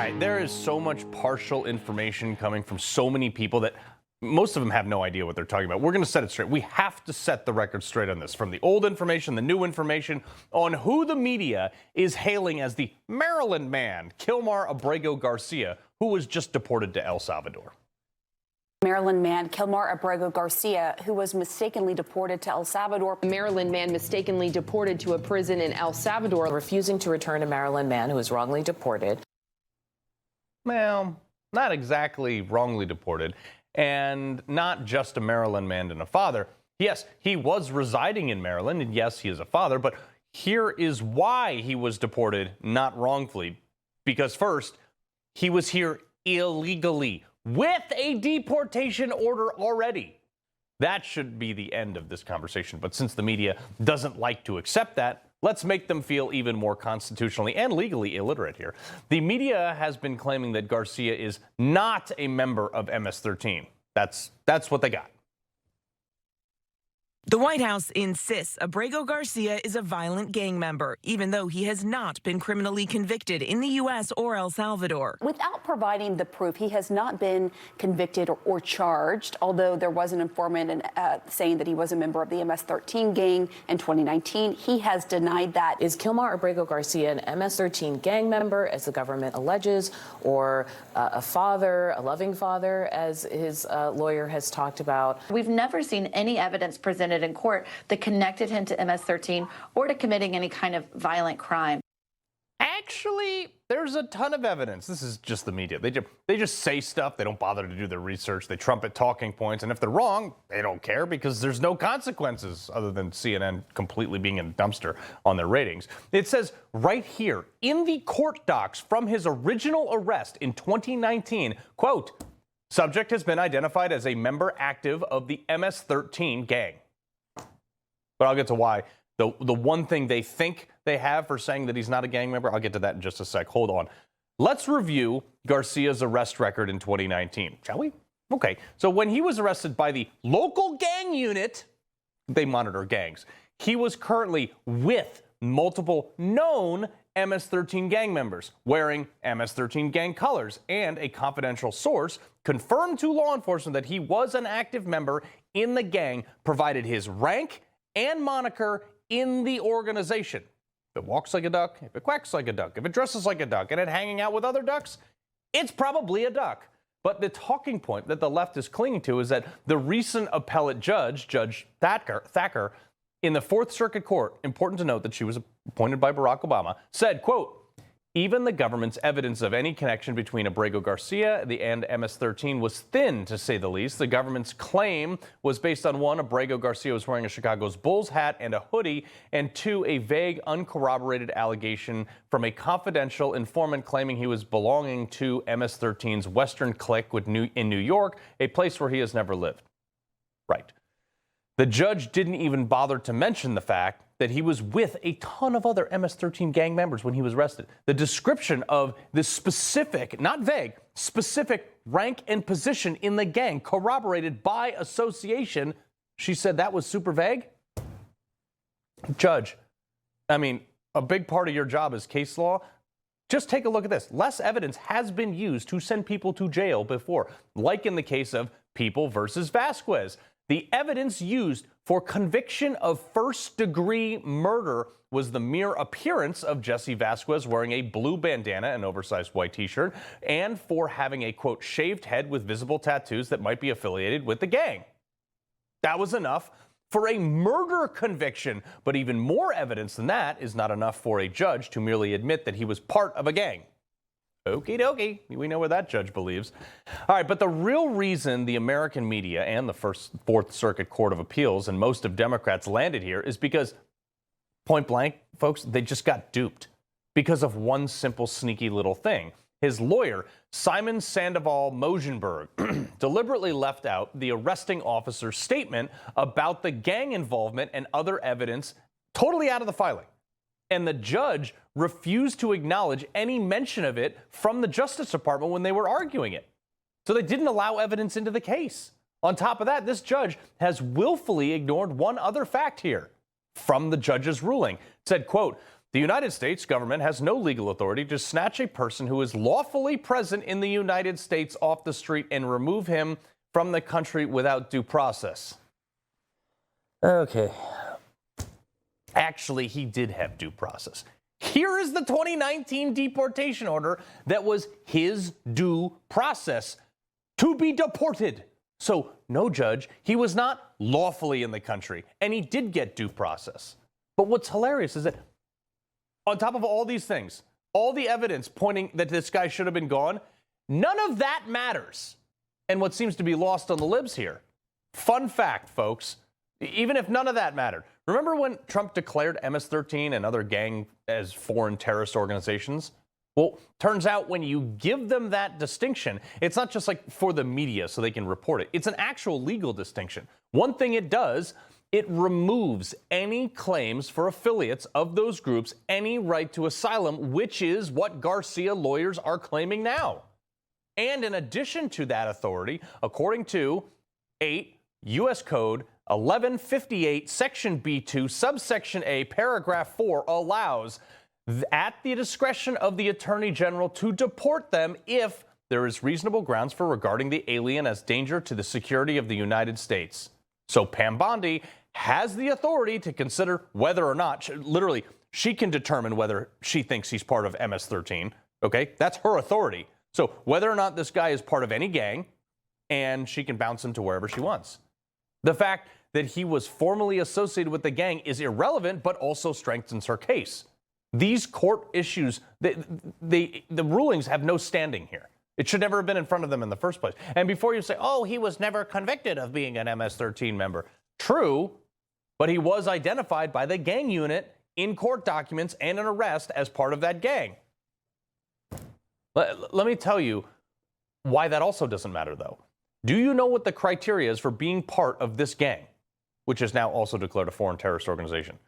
right, there is so much partial information coming from so many people that most of them have no idea what they're talking about. We're going to set it straight. We have to set the record straight on this, from the old information, the new information, on who the media is hailing as the Maryland man, Kilmar Abrego Garcia, who was just deported to El Salvador. Maryland man Kilmar Abrego Garcia, who was mistakenly deported to El Salvador. Maryland man mistakenly deported to a prison in El Salvador, refusing to return a Maryland man who was wrongly deported. Well, not exactly wrongly deported, and not just a Maryland man and a father. Yes, he was residing in Maryland, and yes, he is a father, but here is why he was deported, not wrongfully. Because first, he was here illegally, with a deportation order already. That should be the end of this conversation. But since the media doesn't like to accept that, let's make them feel even more constitutionally and legally illiterate here. The media has been claiming that Garcia is not a member of MS-13. That's what they got. The White House insists Abrego Garcia is a violent gang member, even though he has not been criminally convicted in the U.S. or El Salvador. Without providing the proof, he has not been convicted or charged, although there was an informant saying that he was a member of the MS-13 gang in 2019. He has denied that. Is Kilmar Abrego Garcia an MS-13 gang member, as the government alleges, or a father, a loving father, as his lawyer has talked about? We've never seen any evidence presented in court that connected him to MS-13 or to committing any kind of violent crime. Actually, there's a ton of evidence. This is just the media. They just say stuff. They don't bother to do their research. They trumpet talking points. And if they're wrong, they don't care because there's no consequences other than CNN completely being in a dumpster on their ratings. It says right here in the court docs from his original arrest in 2019, quote, subject has been identified as a member active of the MS-13 gang. But I'll get to why. The one thing they think they have for saying that he's not a gang member, I'll get to that in just a sec. Hold on. Let's review Garcia's arrest record in 2019, shall we? Okay. So when he was arrested by the local gang unit, they monitor gangs, he was currently with multiple known MS-13 gang members wearing MS-13 gang colors, and a confidential source confirmed to law enforcement that he was an active member in the gang, provided his rank and moniker in the organization. If it walks like a duck, if it quacks like a duck, if it dresses like a duck, and it hanging out with other ducks, it's probably a duck. But the talking point that the left is clinging to is that the recent appellate judge, Judge Thacker, in the Fourth Circuit Court, important to note that she was appointed by Barack Obama, said, quote, even the government's evidence of any connection between Abrego Garcia and MS-13 was thin, to say the least. The government's claim was based on, one, Abrego Garcia was wearing a Chicago's Bulls hat and a hoodie, and two, a vague, uncorroborated allegation from a confidential informant claiming he was belonging to MS-13's Western clique in New York, a place where he has never lived. Right. The judge didn't even bother to mention the fact that he was with a ton of other MS-13 gang members when he was arrested. The description of the specific, not vague, specific rank and position in the gang corroborated by association, she said that was super vague. Judge, I mean, a big part of your job is case law. Just take a look at this. Less evidence has been used to send people to jail before, like in the case of People versus Vasquez. The evidence used for conviction of first-degree murder was the mere appearance of Jesse Vasquez wearing a blue bandana and oversized white T-shirt, and for having a, quote, shaved head with visible tattoos that might be affiliated with the gang. That was enough for a murder conviction, but even more evidence than that is not enough for a judge to merely admit that he was part of a gang. Okie dokie. We know what that judge believes. All right, but the real reason the American media and the Fourth Circuit Court of Appeals and most of Democrats landed here is because, point blank, folks, they just got duped because of one simple sneaky little thing. His lawyer, Simon Sandoval Mosenberg, deliberately left out the arresting officer's statement about the gang involvement and other evidence totally out of the filing. And the judge refused to acknowledge any mention of it from the Justice Department when they were arguing it. So they didn't allow evidence into the case. On top of that, this judge has willfully ignored one other fact here from the judge's ruling. It said, quote, the United States government has no legal authority to snatch a person who is lawfully present in the United States off the street and remove him from the country without due process. Okay. Actually, he did have due process. Here is the 2019 deportation order that was his due process to be deported. So, no, Judge, he was not lawfully in the country, and he did get due process. But what's hilarious is that on top of all these things, all the evidence pointing that this guy should have been gone, none of that matters. And what seems to be lost on the libs here, fun fact, folks, even if none of that mattered, remember when Trump declared MS-13 and other gang as foreign terrorist organizations? Well, turns out when you give them that distinction, it's not just like for the media so they can report it. It's an actual legal distinction. One thing it does, it removes any claims for affiliates of those groups, any right to asylum, which is what Garcia lawyers are claiming now. And in addition to that authority, according to 8 U.S. Code 1158, Section B2, subsection A, paragraph 4 allows, at the discretion of the Attorney General, to deport them if there is reasonable grounds for regarding the alien as danger to the security of the United States. So Pam Bondi has the authority to consider whether or not, literally, she can determine whether she thinks he's part of MS-13. Okay, that's her authority. So whether or not this guy is part of any gang, and she can bounce him to wherever she wants. The fact that he was formally associated with the gang is irrelevant, but also strengthens her case. These court issues, the rulings have no standing here. It should never have been in front of them in the first place. And before you say, oh, he was never convicted of being an MS-13 member. True, but he was identified by the gang unit in court documents and an arrest as part of that gang. Let me tell you why that also doesn't matter, though. Do you know what the criteria is for being part of this gang, which is now also declared a foreign terrorist organization?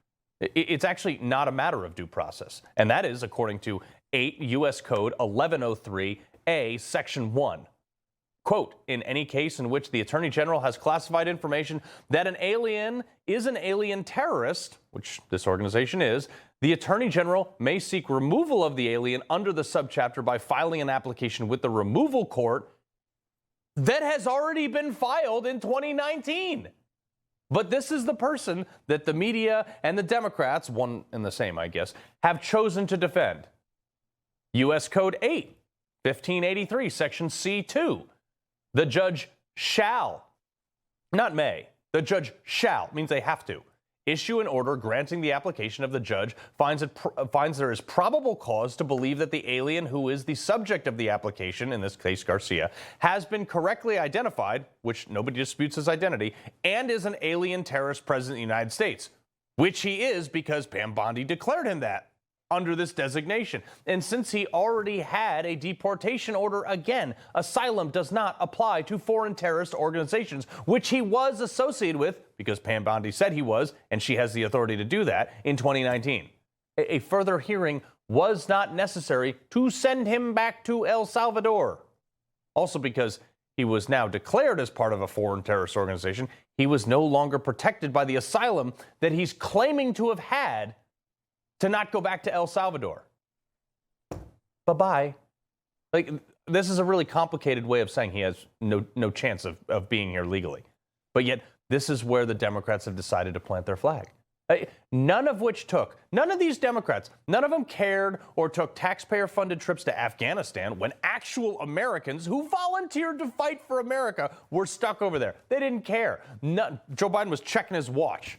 It's actually not a matter of due process. And that is according to 8 U.S. Code 1103A, Section 1. Quote, in any case in which the Attorney General has classified information that an alien is an alien terrorist, which this organization is, the Attorney General may seek removal of the alien under the subchapter by filing an application with the removal court that has already been filed in 2019. But this is the person that the media and the Democrats, one and the same, I guess, have chosen to defend. U.S. Code 8, 1583, Section C2. The judge shall, not may, the judge shall, means they have to, issue an order granting the application of the judge finds there is probable cause to believe that the alien who is the subject of the application, in this case Garcia, has been correctly identified, which nobody disputes his identity, and is an alien terrorist present in the United States, which he is because Pam Bondi declared him that under this designation. And since he already had a deportation order, again, asylum does not apply to foreign terrorist organizations, which he was associated with because Pam Bondi said he was, and she has the authority to do that, in 2019. A further hearing was not necessary to send him back to El Salvador. Also because he was now declared as part of a foreign terrorist organization, he was no longer protected by the asylum that he's claiming to have had to not go back to El Salvador. Bye-bye. Like, this is a really complicated way of saying he has no chance of being here legally. But yet, this is where the Democrats have decided to plant their flag. None of these Democrats, none of them cared or took taxpayer-funded trips to Afghanistan when actual Americans who volunteered to fight for America were stuck over there. They didn't care. Joe Biden was checking his watch.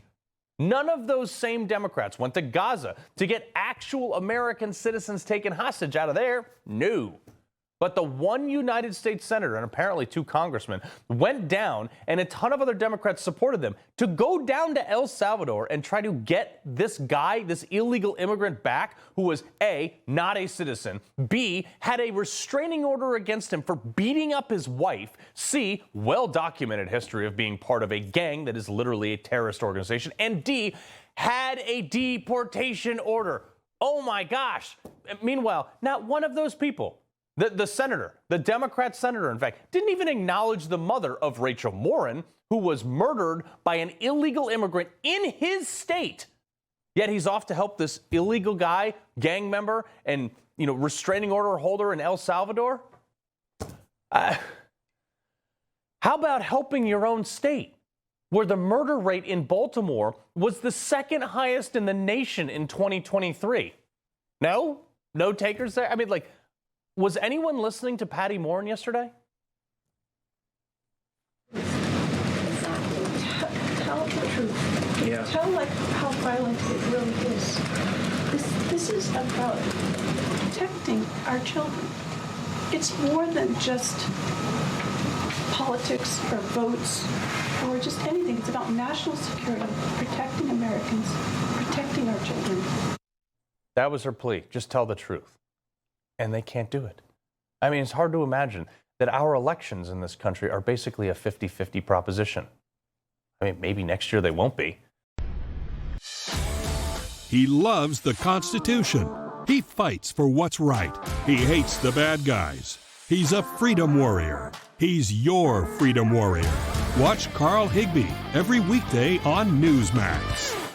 None of those same Democrats went to Gaza to get actual American citizens taken hostage out of there. No. But the one United States senator and apparently 2 congressmen went down, and a ton of other Democrats supported them, to go down to El Salvador and try to get this guy, this illegal immigrant, back, who was A, not a citizen, B, had a restraining order against him for beating up his wife, C, well-documented history of being part of a gang that is literally a terrorist organization, and D, had a deportation order. Oh my gosh. Meanwhile, not one of those people, the senator, the Democrat senator, in fact, didn't even acknowledge the mother of Rachel Morin, who was murdered by an illegal immigrant in his state Yet he's off to help this illegal guy, gang member, and restraining order holder in El Salvador. How about helping your own state, where the murder rate in Baltimore was the second highest in the nation in 2023? No takers there. I mean, like, was anyone listening to Patty Morin yesterday? Tell the truth. Yeah. Tell how violent it really is. This is about protecting our children. It's more than just politics or votes or just anything. It's about national security, protecting Americans, protecting our children. That was her plea. Just tell the truth. And they can't do it. I mean, it's hard to imagine that our elections in this country are basically a 50-50 proposition. I mean, maybe next year they won't be. He loves the Constitution. He fights for what's right. He hates the bad guys. He's a freedom warrior. He's your freedom warrior. Watch Carl Higbie every weekday on Newsmax.